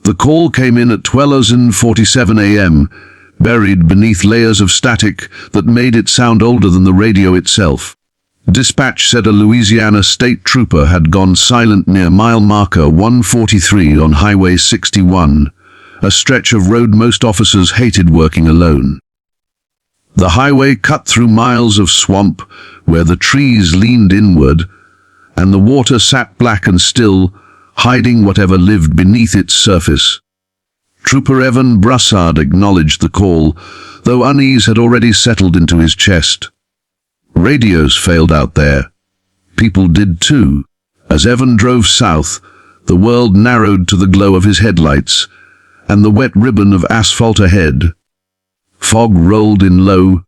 The call came in at 12:47 a.m., buried beneath layers of static that made it sound older than the radio itself. Dispatch said a Louisiana state trooper had gone silent near mile marker 143 on Highway 61, a stretch of road most officers hated working alone. The highway cut through miles of swamp where the trees leaned inward, and the water sat black and still, hiding whatever lived beneath its surface. Trooper Evan Broussard acknowledged the call, though unease had already settled into his chest. Radios failed out there. People did too. As Evan drove south, the world narrowed to the glow of his headlights and the wet ribbon of asphalt ahead. Fog rolled in low,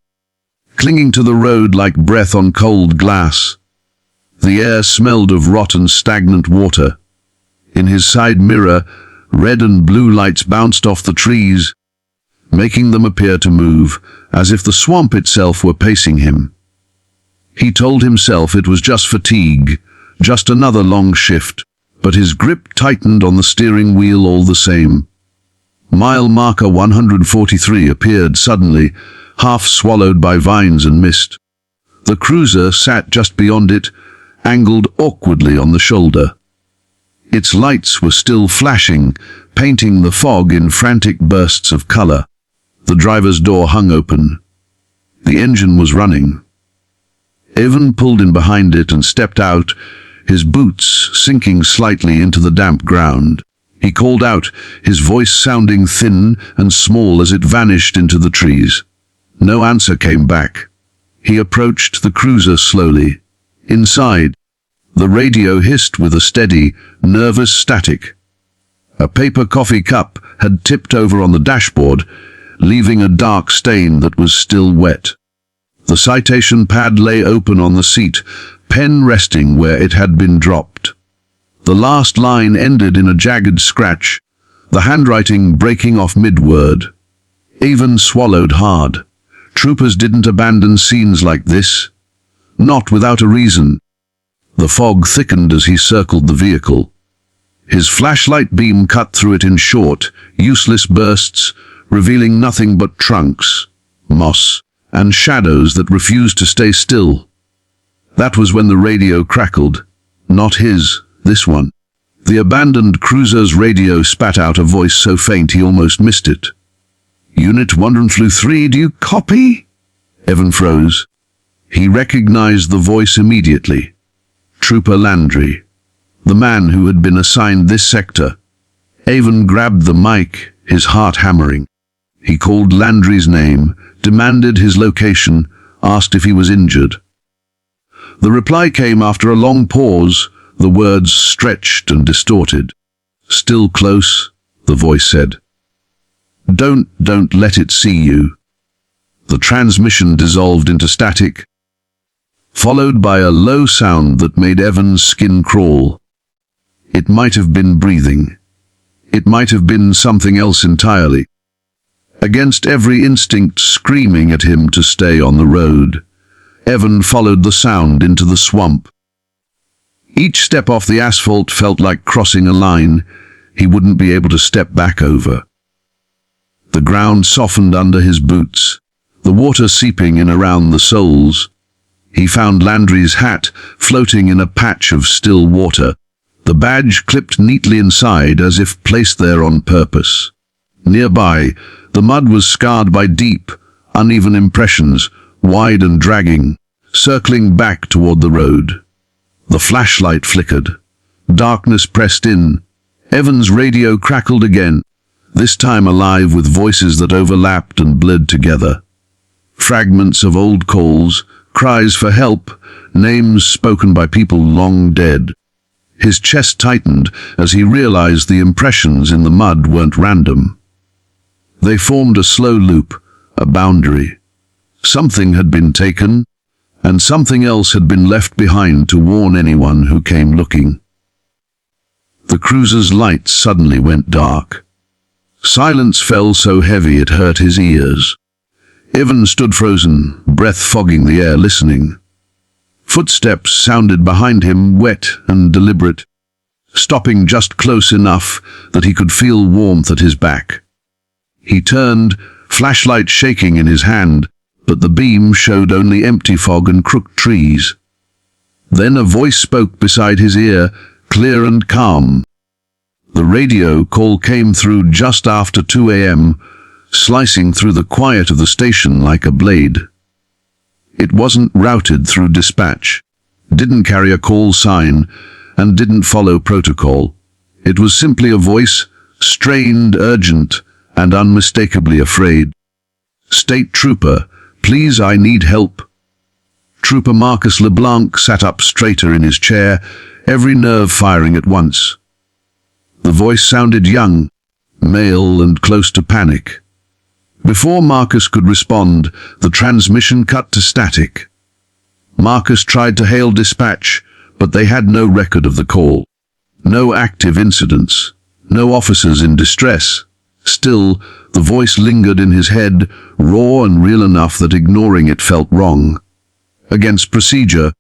clinging to the road like breath on cold glass. The air smelled of rotten, stagnant water. In his side mirror, red and blue lights bounced off the trees, making them appear to move, as if the swamp itself were pacing him. He told himself it was just fatigue, just another long shift, but his grip tightened on the steering wheel all the same. Mile marker 143 appeared suddenly, half swallowed by vines and mist. The cruiser sat just beyond it, angled awkwardly on the shoulder. Its lights were still flashing, painting the fog in frantic bursts of color. The driver's door hung open. The engine was running. Evan pulled in behind it and stepped out, his boots sinking slightly into the damp ground. He called out, his voice sounding thin and small as it vanished into the trees. No answer came back. He approached the cruiser slowly. Inside, the radio hissed with a steady, nervous static. A paper coffee cup had tipped over on the dashboard, leaving a dark stain that was still wet. The citation pad lay open on the seat, pen resting where it had been dropped. The last line ended in a jagged scratch, the handwriting breaking off mid-word. Evan swallowed hard. Troopers didn't abandon scenes like this. Not without a reason. The fog thickened as he circled the vehicle. His flashlight beam cut through it in short, useless bursts, revealing nothing but trunks, moss, and shadows that refused to stay still. That was when the radio crackled. Not his, this one. The abandoned cruiser's radio spat out a voice so faint he almost missed it. "Unit 103, do you copy?" Evan froze. He recognized the voice immediately. Trooper Landry, the man who had been assigned this sector. Evan grabbed the mic, his heart hammering. He called Landry's name, demanded his location, asked if he was injured. The reply came after a long pause, the words stretched and distorted. "Still close," the voice said. Don't let it see you." The transmission dissolved into static, followed by a low sound that made Evan's skin crawl. It might have been breathing. It might have been something else entirely. Against every instinct screaming at him to stay on the road, Evan followed the sound into the swamp. Each step off the asphalt felt like crossing a line he wouldn't be able to step back over. The ground softened under his boots, the water seeping in around the soles. He found Landry's hat floating in a patch of still water, the badge clipped neatly inside as if placed there on purpose. Nearby, the mud was scarred by deep, uneven impressions, wide and dragging, circling back toward the road. The flashlight flickered. Darkness pressed in. Evan's radio crackled again, this time alive with voices that overlapped and blurred together. Fragments of old calls, cries for help, names spoken by people long dead. His chest tightened as he realized the impressions in the mud weren't random. They formed a slow loop, a boundary. Something had been taken, and something else had been left behind to warn anyone who came looking. The cruiser's lights suddenly went dark. Silence fell so heavy it hurt his ears. Evan stood frozen, breath fogging the air, listening. Footsteps sounded behind him, wet and deliberate. stopping just close enough that he could feel warmth at his back. He turned, flashlight shaking in his hand, but the beam showed only empty fog and crooked trees. Then a voice spoke beside his ear, clear and calm. The radio call came through just after 2 a.m., slicing through the quiet of the station like a blade. It wasn't routed through dispatch, didn't carry a call sign, and didn't follow protocol. It was simply a voice, strained, urgent, and unmistakably afraid. "State Trooper, please, I need help." Trooper Marcus LeBlanc sat up straighter in his chair, every nerve firing at once. The voice sounded young, male, and close to panic. Before Marcus could respond, the transmission cut to static. Marcus tried to hail dispatch, but they had no record of the call. No active incidents, no officers in distress. Still, the voice lingered in his head, raw and real enough that ignoring it felt wrong. Against procedure,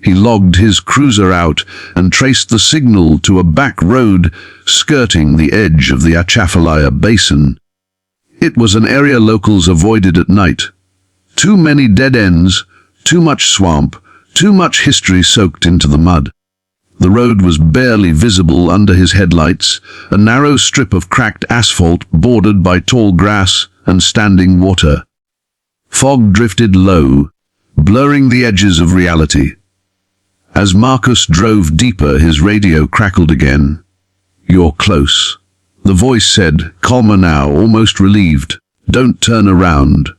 he logged his cruiser out and traced the signal to a back road skirting the edge of the Atchafalaya Basin. It was an area locals avoided at night. Too many dead ends, too much swamp, too much history soaked into the mud. The road was barely visible under his headlights, a narrow strip of cracked asphalt bordered by tall grass and standing water. Fog drifted low, blurring the edges of reality. As Marcus drove deeper, his radio crackled again. "You're close," the voice said, calmer now, almost relieved. "Don't turn around."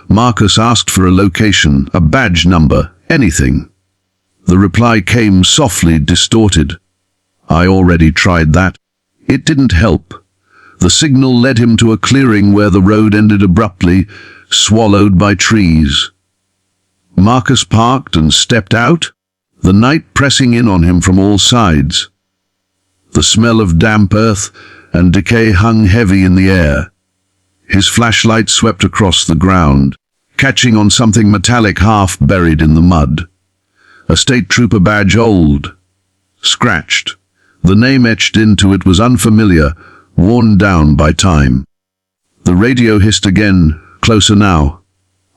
Marcus asked for a location, a badge number, anything. The reply came softly, distorted. "I already tried that. It didn't help." The signal led him to a clearing where the road ended abruptly, swallowed by trees. Marcus parked and stepped out, the night pressing in on him from all sides. The smell of damp earth and decay hung heavy in the air. His flashlight swept across the ground, catching on something metallic half buried in the mud. A state trooper badge, old, scratched. The name etched into it was unfamiliar, worn down by time. The radio hissed again, closer now.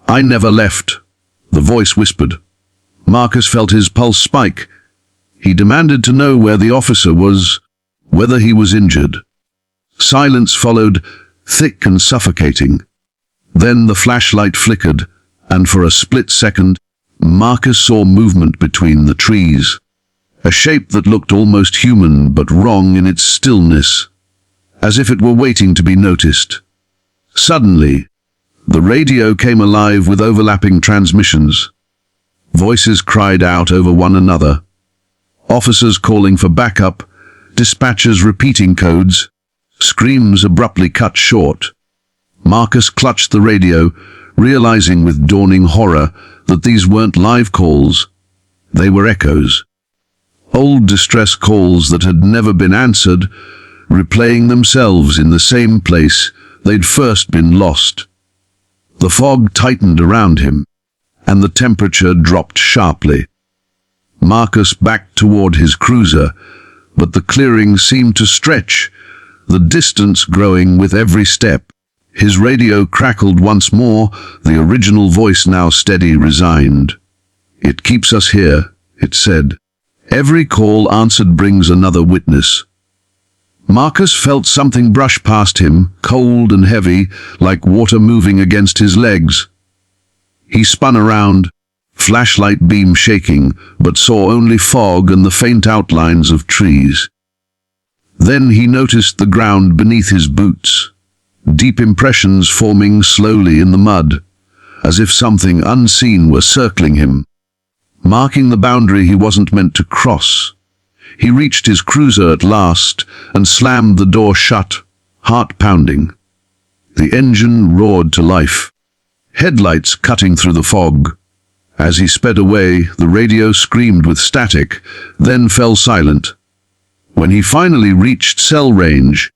"I never left," the voice whispered. Marcus felt his pulse spike. He demanded to know where the officer was, whether he was injured. Silence followed, thick and suffocating. Then the flashlight flickered, and for a split second, Marcus saw movement between the trees. A shape that looked almost human but wrong in its stillness, as if it were waiting to be noticed. Suddenly, the radio came alive with overlapping transmissions. Voices cried out over one another. Officers calling for backup, dispatchers repeating codes, screams abruptly cut short. Marcus clutched the radio, realizing with dawning horror that these weren't live calls. They were echoes. Old distress calls that had never been answered, replaying themselves in the same place they'd first been lost. The fog tightened around him, and the temperature dropped sharply. Marcus backed toward his cruiser, but the clearing seemed to stretch, the distance growing with every step. His radio crackled once more, the original voice now steady, resigned. "It keeps us here," it said. "Every call answered brings another witness." Marcus felt something brush past him, cold and heavy, like water moving against his legs. He spun around, flashlight beam shaking, but saw only fog and the faint outlines of trees. Then he noticed the ground beneath his boots, deep impressions forming slowly in the mud, as if something unseen were circling him, marking the boundary he wasn't meant to cross. He reached his cruiser at last and slammed the door shut, heart pounding. The engine roared to life, headlights cutting through the fog. As he sped away, the radio screamed with static, then fell silent. When he finally reached cell range,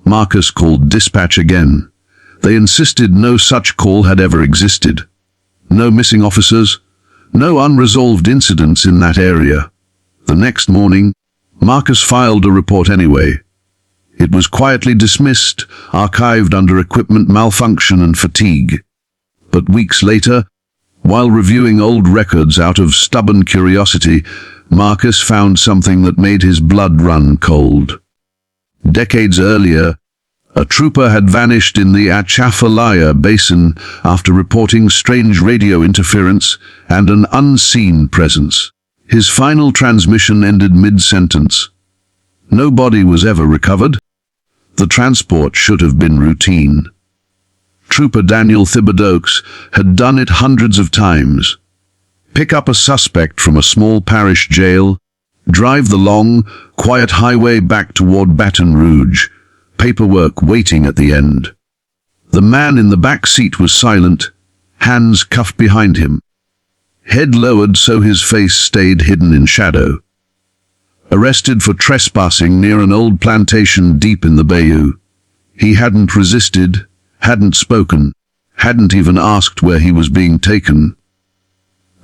Marcus called dispatch again. They insisted no such call had ever existed. No missing officers, no unresolved incidents in that area. The next morning, Marcus filed a report anyway. It was quietly dismissed, archived under equipment malfunction and fatigue. But weeks later, while reviewing old records out of stubborn curiosity, Marcus found something that made his blood run cold. Decades earlier, a trooper had vanished in the Atchafalaya Basin after reporting strange radio interference and an unseen presence. His final transmission ended mid-sentence. No body was ever recovered. The transport should have been routine. Trooper Daniel Thibodeaux had done it hundreds of times. Pick up a suspect from a small parish jail, drive the long, quiet highway back toward Baton Rouge, paperwork waiting at the end. The man in the back seat was silent, hands cuffed behind him, head lowered so his face stayed hidden in shadow. Arrested for trespassing near an old plantation deep in the bayou. He hadn't resisted, hadn't spoken, hadn't even asked where he was being taken.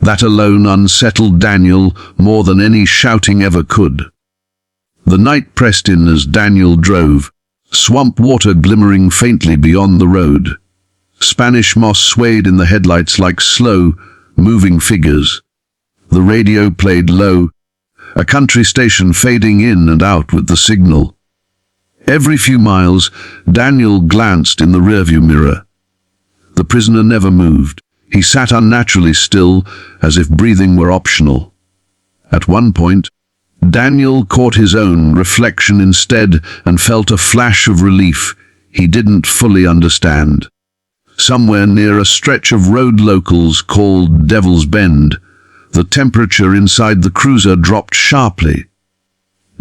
That alone unsettled Daniel more than any shouting ever could. The night pressed in as Daniel drove, swamp water glimmering faintly beyond the road. Spanish moss swayed in the headlights like slow, moving figures. The radio played low, a country station fading in and out with the signal. Every few miles, Daniel glanced in the rearview mirror. The prisoner never moved. He sat unnaturally still, as if breathing were optional. At one point, Daniel caught his own reflection instead and felt a flash of relief he didn't fully understand. Somewhere near a stretch of road locals called Devil's Bend, the temperature inside the cruiser dropped sharply.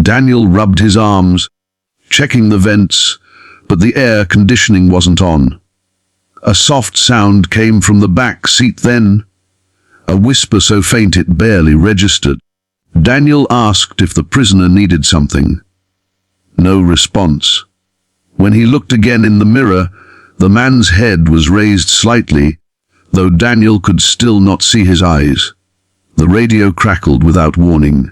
Daniel rubbed his arms, checking the vents, but the air conditioning wasn't on. A soft sound came from the back seat then, a whisper so faint it barely registered. Daniel asked if the prisoner needed something. No response. When he looked again in the mirror, the man's head was raised slightly, though Daniel could still not see his eyes. The radio crackled without warning.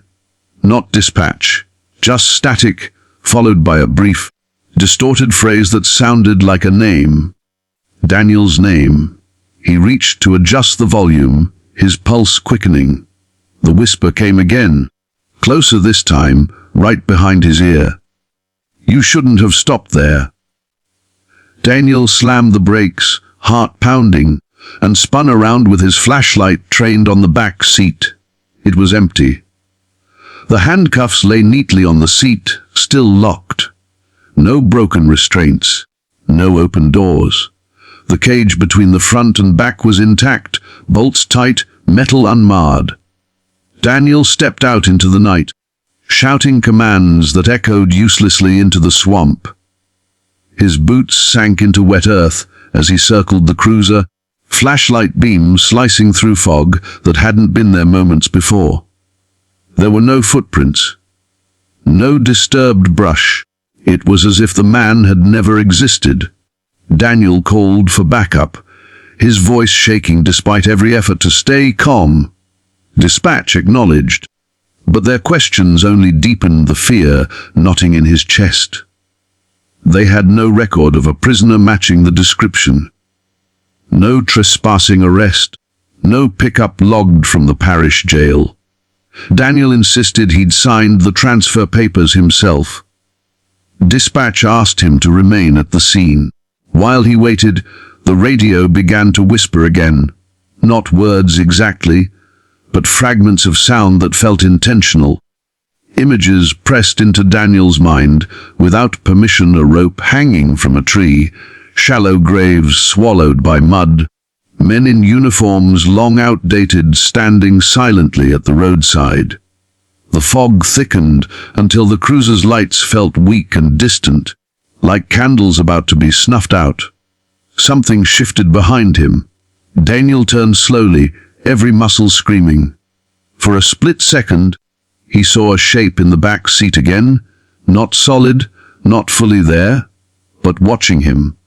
Not dispatch, just static, followed by a brief, distorted phrase that sounded like a name. Daniel's name. He reached to adjust the volume, his pulse quickening. The whisper came again, closer this time, right behind his ear. "You shouldn't have stopped there." Daniel slammed the brakes, heart pounding, and spun around with his flashlight trained on the back seat. It was empty. The handcuffs lay neatly on the seat, still locked. No broken restraints, no open doors. The cage between the front and back was intact, bolts tight, metal unmarred. Daniel stepped out into the night, shouting commands that echoed uselessly into the swamp. His boots sank into wet earth as he circled the cruiser, flashlight beams slicing through fog that hadn't been there moments before. There were no footprints, no disturbed brush. It was as if the man had never existed. Daniel called for backup, his voice shaking despite every effort to stay calm. Dispatch acknowledged, but their questions only deepened the fear knotting in his chest. They had no record of a prisoner matching the description. No trespassing arrest, no pickup logged from the parish jail. Daniel insisted he'd signed the transfer papers himself. Dispatch asked him to remain at the scene. While he waited, the radio began to whisper again. Not words exactly, but fragments of sound that felt intentional. Images pressed into Daniel's mind, without permission, a rope hanging from a tree, shallow graves swallowed by mud, men in uniforms long outdated standing silently at the roadside. The fog thickened until the cruiser's lights felt weak and distant, like candles about to be snuffed out. Something shifted behind him. Daniel turned slowly, every muscle screaming. For a split second, he saw a shape in the back seat again, not solid, not fully there, but watching him.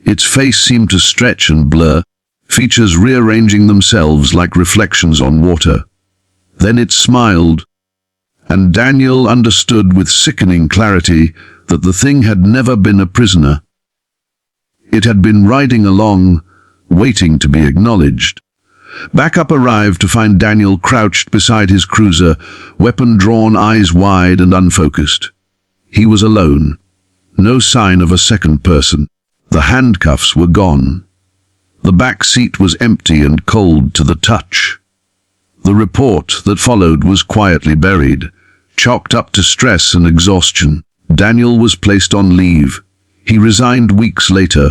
Its face seemed to stretch and blur, features rearranging themselves like reflections on water. Then it smiled, and Daniel understood with sickening clarity that the thing had never been a prisoner. It had been riding along, waiting to be acknowledged. Backup arrived to find Daniel crouched beside his cruiser, weapon drawn, eyes wide and unfocused. He was alone. No sign of a second person. The handcuffs were gone. The back seat was empty and cold to the touch. The report that followed was quietly buried, chalked up to stress and exhaustion. Daniel was placed on leave. He resigned weeks later,